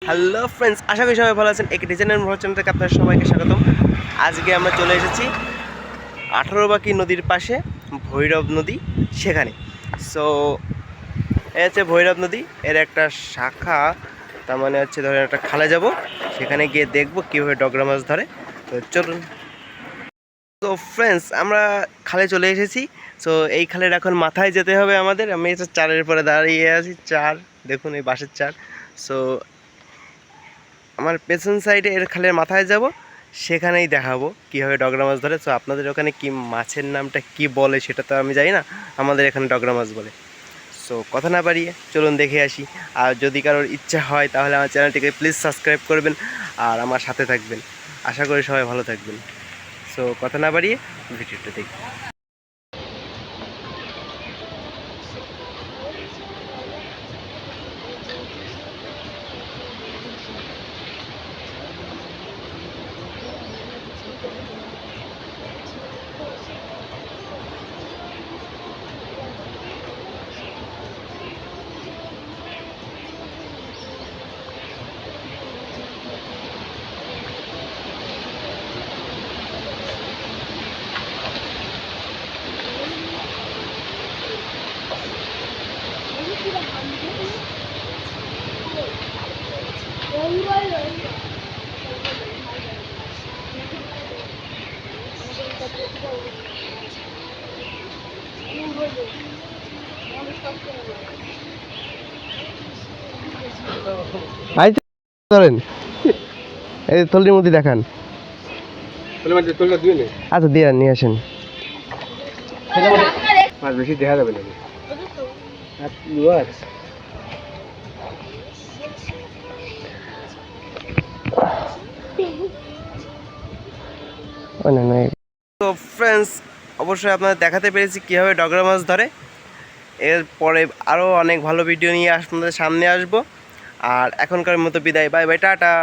Hello friends, আশা করি সবাই ভালো আছেন। একটি ডিজাইনার ভ্লগ চ্যানেল থেকে আপনাদের সবাইকে স্বাগতম। আজকে আমরা চলে এসেছি 18 নদীর পাশে ভৈরব নদী, সেখানে। সো এ হচ্ছে ভৈরব নদী, এর একটা শাখা, তার মানে হচ্ছে ধরেন একটা খালে যাব, সেখানে গিয়ে দেখবো কীভাবে ডগরা মাছ ধরে। তো চলুন। তো ফ্রেন্ডস, আমরা খালে চলে এসেছি। সো এই খালের এখন মাথায় যেতে হবে আমাদের। আমি একটা চারের পরে দাঁড়িয়ে আছি, চার, দেখুন এই বাঁশের চার। সো আমার পেছন সাইডে এর খালের মাথায় যাব, সেখানেই দেখাবো কীভাবে ডগরা মাছ ধরে। সো আপনাদের ওখানে কি মাছের নামটা কি বলে সেটা তো আমি জানি না, আমাদের এখানে ডগরা মাছ বলে। সো কথা না বাড়িয়ে চলুন দেখে আসি। আর যদি কারোর ইচ্ছা হয় তাহলে আমার চ্যানেলটিকে প্লিজ সাবস্ক্রাইব করবেন আর আমার সাথে থাকবেন। আশা করি সবাই ভালো থাকবেন। সো কথা না বাড়িয়ে ভিডিওটা দেখি। ধরেন এই থলির মধ্যে দেখান। আচ্ছা দিয়ে নিয়ে আসেন। বেশি দেখা যাবে না। তো ফ্রেন্ডস, অবশ্যই আপনাদের দেখাতে পেরেছি কীভাবে ডগরা মাছ ধরে। এরপরে আরও অনেক ভালো ভিডিও নিয়ে আপনাদের সামনে আসবো। আর এখনকার মতো বিদায়, বাই বাই, টাটা।